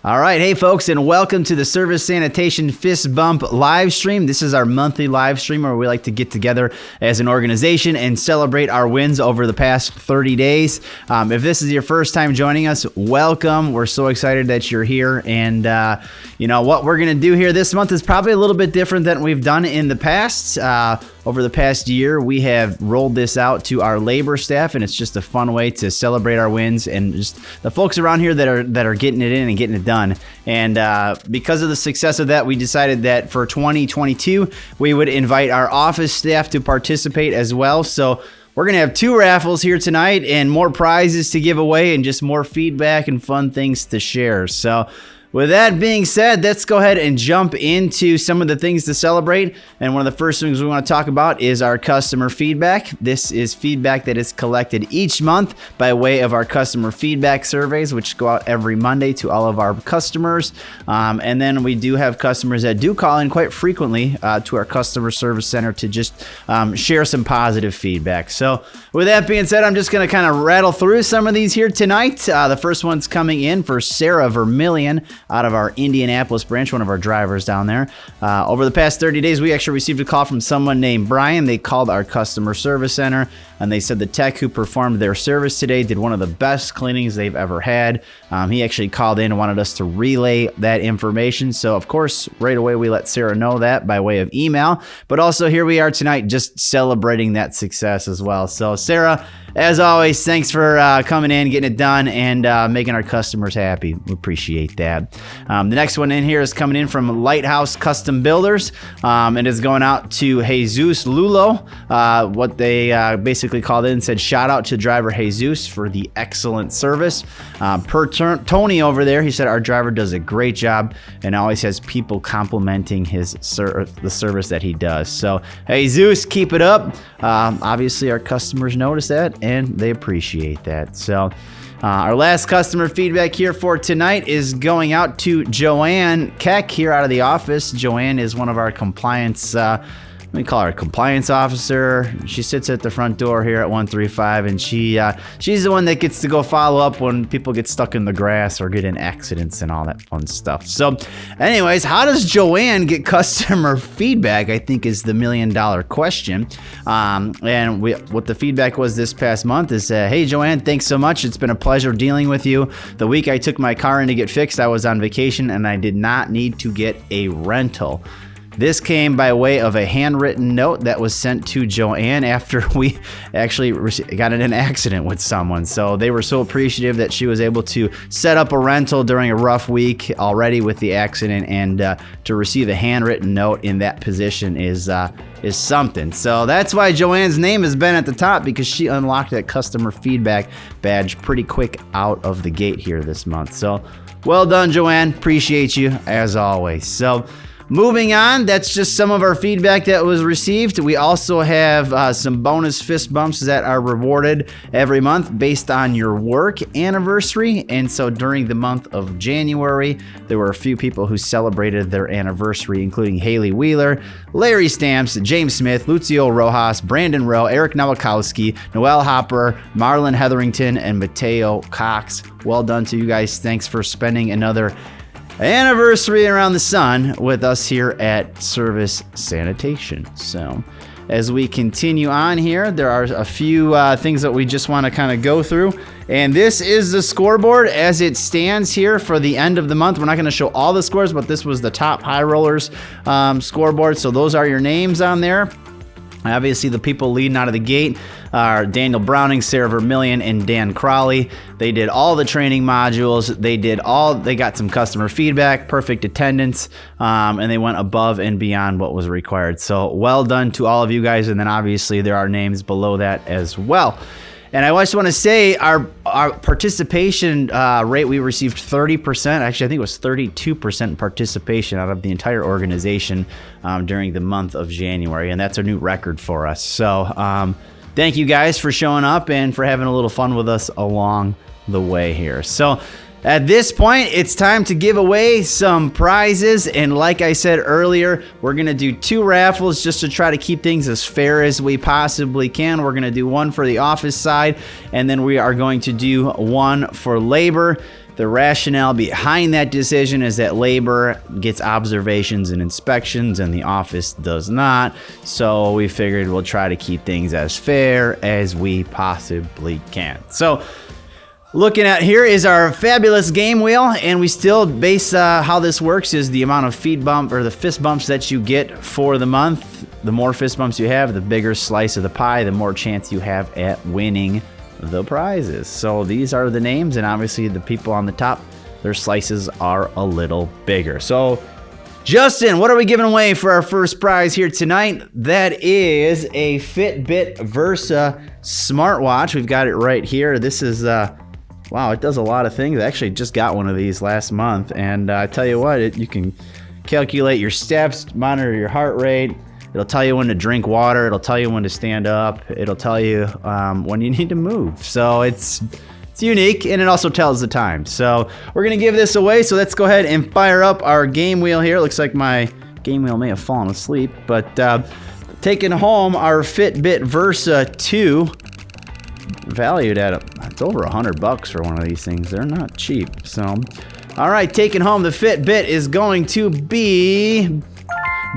All right, hey folks, and welcome to the Service Sanitation Fist Bump live stream. This is our monthly live stream where we like to get together as an organization and celebrate our wins over the past 30 days. If this is your first time joining us, welcome. We're so excited that you're here. And you know what we're going to do here this month is probably a little bit different than we've done in the past. Over the past year, we have rolled this out to our labor staff, and it's just a fun way to celebrate our wins and just the folks around here that are getting it in and getting it done. And because of the success of that, we decided that for 2022, we would invite our office staff to participate as well. So we're going to have 2 raffles here tonight and more prizes to give away and just more feedback and fun things to share. So with that being said, let's go ahead and jump into some of the things to celebrate. And one of the first things we want to talk about is our customer feedback. This is feedback that is collected each month by way of our customer feedback surveys, which go out every Monday to all of our customers. And then we do have customers that do call in quite frequently to our customer service center to just share some positive feedback. So with that being said, I'm just going to kind of rattle through some of these here tonight. The first one's coming in for Sarah Vermillion out of our Indianapolis branch, one of our drivers down there. Over the past 30 days, we actually received a call from someone named Brian. They called our customer service center, and they said the tech who performed their service today did one of the best cleanings they've ever had. He actually called in and wanted us to relay that information. So, of course, right away, we let Sarah know that by way of email. But also, here we are tonight just celebrating that success as well. So, Sarah, as always, thanks for coming in, getting it done, and making our customers happy. We appreciate that. The next one in here is coming in from Lighthouse Custom Builders, and it's going out to Jesus Lulo. What they basically called in and said, shout out to driver Jesus for the excellent service. Tony over there, he said, our driver does a great job and always has people complimenting the service that he does. So, Jesus, keep it up. Obviously, our customers notice that, and they appreciate that. So our last customer feedback here for tonight is going out to Joanne Keck here out of the office. Joanne is one of our compliance, we call her a compliance officer. She sits at the front door here at 135, and she's the one that gets to go follow up when people get stuck in the grass or get in accidents and all that fun stuff. So anyways, how does Joanne get customer feedback, I think is the $1 million question. And what the feedback was this past month is, hey, Joanne, thanks so much. It's been a pleasure dealing with you. The week I took my car in to get fixed, I was on vacation and I did not need to get a rental. This came by way of a handwritten note that was sent to Joanne after we actually got in an accident with someone. So they were so appreciative that she was able to set up a rental during a rough week already with the accident, and to receive a handwritten note in that position is something. So that's why Joanne's name has been at the top, because she unlocked that customer feedback badge pretty quick out of the gate here this month. So well done, Joanne. Appreciate you as always. So moving on, that's just some of our feedback that was received. We also have some bonus fist bumps that are rewarded every month based on your work anniversary. And so during the month of January, there were a few people who celebrated their anniversary, including Haley Wheeler, Larry Stamps, James Smith, Lucio Rojas, Brandon Rowe, Eric Nowakowski, Noel Hopper, Marlon Hetherington, and Mateo Cox. Well done to you guys. Thanks for spending another anniversary around the sun with us here at Service Sanitation. So as we continue on here, there are a few things that we just want to kind of go through. And this is the scoreboard as it stands here for the end of the month. We're not going to show all the scores, but this was the top high rollers scoreboard. So those are your names on there. Obviously, the people leading out of the gate are Daniel Browning, Sarah Vermillion, and Dan Crowley. They did all the training modules. They got some customer feedback, perfect attendance, and they went above and beyond what was required. So well done to all of you guys. And then obviously there are names below that as well. And I just want to say our participation rate, we received 30%. Actually, I think it was 32% participation out of the entire organization during the month of January. And that's a new record for us. So thank you guys for showing up and for having a little fun with us along the way here. So at this point, it's time to give away some prizes. And like I said earlier, we're going to do 2 raffles just to try to keep things as fair as we possibly can. We're going to do one for the office side, and then we are going to do one for labor. The rationale behind that decision is that labor gets observations and inspections and the office does not. So we figured we'll try to keep things as fair as we possibly can. So looking at here is our fabulous game wheel, and we still base how this works is the amount of feed bump or the fist bumps that you get for the month. The more fist bumps you have, the bigger slice of the pie, the more chance you have at winning the prizes. So these are the names, and obviously the people on the top, their slices are a little bigger. So Justin, what are we giving away for our first prize here tonight? That is a Fitbit Versa smartwatch. We've got it right here. This is wow, it does a lot of things. I actually just got one of these last month, and I tell you what, you can calculate your steps, monitor your heart rate. It'll tell you when to drink water. It'll tell you when to stand up. It'll tell you when you need to move. So it's unique, and it also tells the time. So we're going to give this away. So let's go ahead and fire up our game wheel here. Looks like my game wheel may have fallen asleep. But taking home our Fitbit Versa 2, valued at it's over $100 for one of these things. They're not cheap. So, all right, taking home the Fitbit is going to be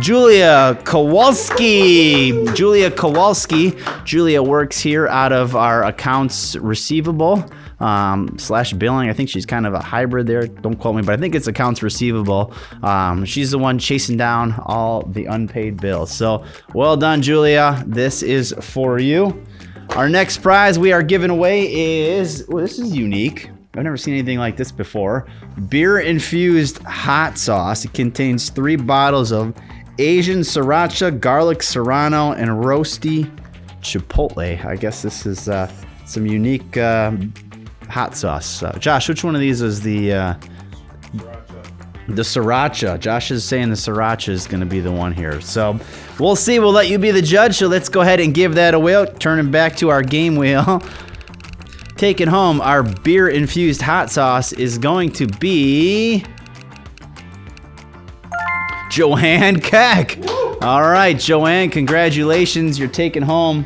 Julia Kowalski. Julia works here out of our accounts receivable slash billing. I think she's kind of a hybrid there. Don't quote me, but I think it's accounts receivable. She's the one chasing down all the unpaid bills. So well done, Julia. This is for you. Our next prize we are giving away is, well, this is unique. I've never seen anything like this before. Beer-infused hot sauce. It contains 3 bottles of Asian sriracha, garlic serrano, and roasty chipotle. I guess this is some unique hot sauce. Josh, which one of these is the sriracha? Josh is saying the sriracha is going to be the one here. So we'll see. We'll let you be the judge. So let's go ahead and give that away. Turning back to our game wheel. Taking home our beer-infused hot sauce is going to be Joanne Keck. All right, Joanne, congratulations. You're taking home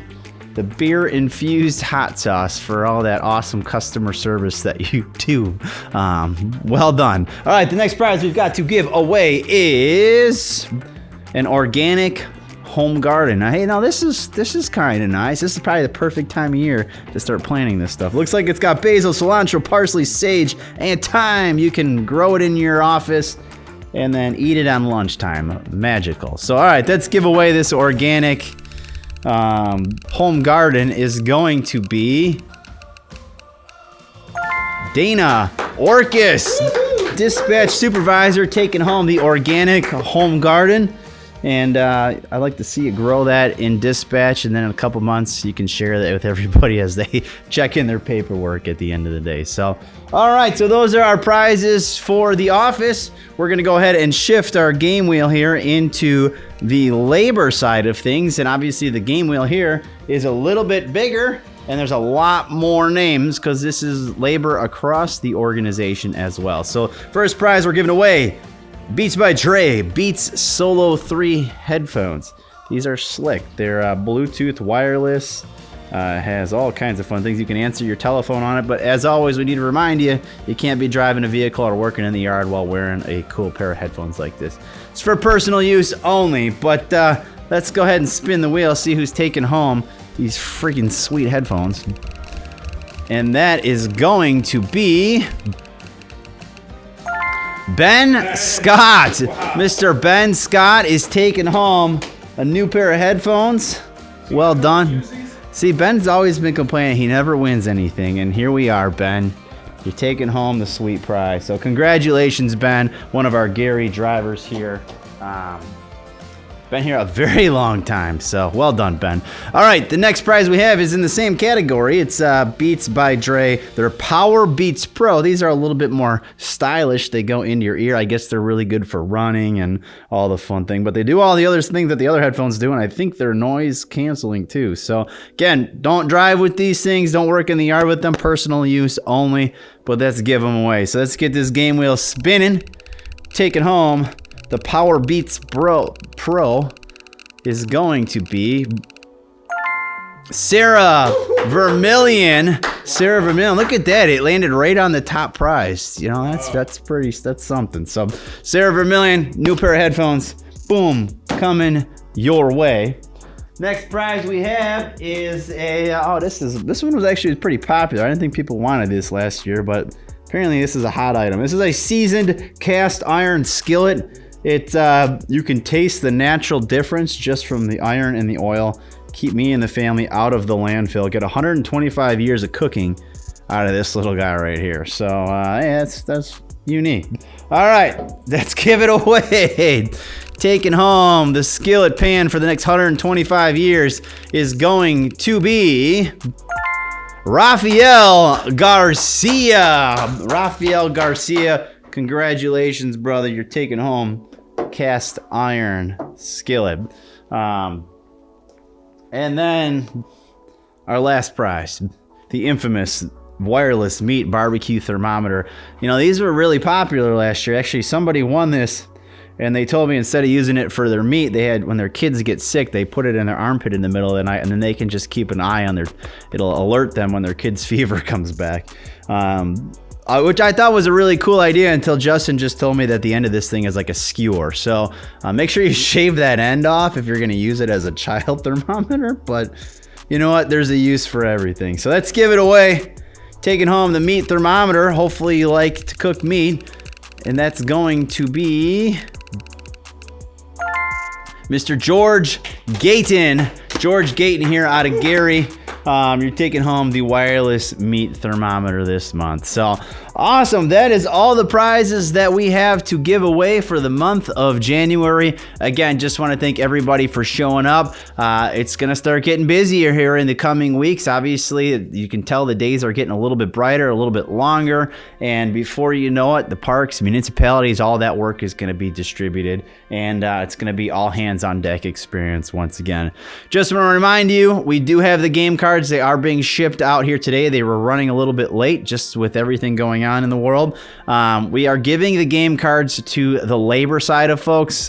the beer-infused hot sauce for all that awesome customer service that you do. Well done. All right, the next prize we've got to give away is an organic home garden. Now, hey, now this is kind of nice. This is probably the perfect time of year to start planting this stuff. Looks like it's got basil, cilantro, parsley, sage, and thyme. You can grow it in your office and then eat it on lunchtime. Magical. So, all right, let's give away this organic home garden is going to be Dana Orcus, dispatch supervisor, taking home the organic home garden. And I'd like to see you grow that in dispatch, and then in a couple months you can share that with everybody as they check in their paperwork at the end of the day. So, all right, so those are our prizes for the office. We're going to go ahead and shift our game wheel here into the labor side of things, and obviously the game wheel here is a little bit bigger, and there's a lot more names because this is labor across the organization as well. So first prize we're giving away, Beats by Dre Beats Solo 3 headphones. These are slick. They're Bluetooth wireless. Has all kinds of fun things. You can answer your telephone on it, but as always, we need to remind you, you can't be driving a vehicle or working in the yard while wearing a cool pair of headphones like this. It's for personal use only, but let's go ahead and spin the wheel, see who's taking home these freaking sweet headphones. And that is going to be Ben Scott. Wow. Mr. Ben Scott is taking home a new pair of headphones. Well done. See, Ben's always been complaining he never wins anything, and here we are, Ben. You're taking home the sweet prize. So congratulations, Ben, one of our Gary drivers here. Been here a very long time, so well done, Ben. All right, the next prize we have is in the same category. It's Beats by Dre. They're Power Beats Pro. These are a little bit more stylish. They go into your ear. I guess they're really good for running and all the fun thing, but they do all the other things that the other headphones do, and I think they're noise canceling too. So again, don't drive with these things. Don't work in the yard with them. Personal use only, but let's give them away. So let's get this game wheel spinning. Taking home the Power Beats Pro is going to be Sarah Vermillion. Sarah Vermillion, look at that. It landed right on the top prize. You know, that's something. So Sarah Vermillion, new pair of headphones. Boom, coming your way. Next prize we have is a, this one was actually pretty popular. I didn't think people wanted this last year, but apparently this is a hot item. This is a seasoned cast iron skillet. You can taste the natural difference just from the iron and the oil. Keep me and the family out of the landfill. Get 125 years of cooking out of this little guy right here. So yeah, that's unique. All right, let's give it away. Taking home the skillet pan for the next 125 years is going to be Rafael Garcia. Rafael Garcia, congratulations, brother. You're taking home cast iron skillet. And then our last prize, the infamous wireless meat barbecue thermometer. You know, these were really popular last year. Actually, somebody won this, and they told me instead of using it for their meat, they had, when their kids get sick, they put it in their armpit in the middle of the night, and then they can just keep an eye on it'll alert them when their kid's fever comes back. Which I thought was a really cool idea until Justin just told me that the end of this thing is like a skewer. So make sure you shave that end off if you're going to use it as a child thermometer. But you know what? There's a use for everything. So let's give it away. Taking home the meat thermometer. Hopefully you like to cook meat. And that's going to be Mr. George Gayton. George Gayton here out of Gary. You're taking home the wireless meat thermometer this month. So awesome. That is all the prizes that we have to give away for the month of January. Again, just want to thank everybody for showing up. It's going to start getting busier here in the coming weeks. Obviously, you can tell the days are getting a little bit brighter, a little bit longer. And before you know it, the parks, municipalities, all that work is going to be distributed. And it's going to be all hands on deck experience once again. Just want to remind you, we do have the game cards. They are being shipped out here today. They were running a little bit late just with everything going on in the world. We are giving the game cards to the labor side of folks.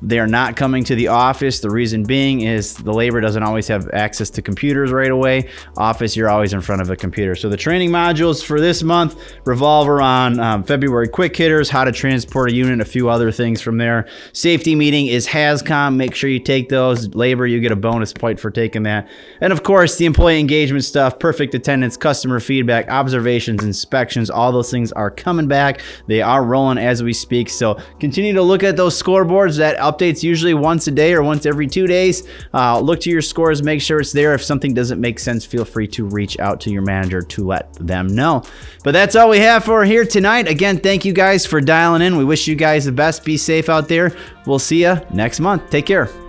They are not coming to the office. The reason being is the labor doesn't always have access to computers right away. Office, you're always in front of a computer. So the training modules for this month revolve around February quick hitters, how to transport a unit, a few other things from there. Safety meeting is HAZCOM. Make sure you take those. Labor, you get a bonus point for taking that. And of course, the employee engagement stuff, perfect attendance, customer feedback, observations, inspections, all those things are coming back. They are rolling as we speak. So continue to look at those scoreboards. That updates usually once a day or once every 2 days. Look to your scores, make sure it's there. If something doesn't make sense, feel free to reach out to your manager to let them know. But that's all we have for here tonight. Again, thank you guys for dialing in. We wish you guys the best. Be safe out there. We'll see you next month. Take care.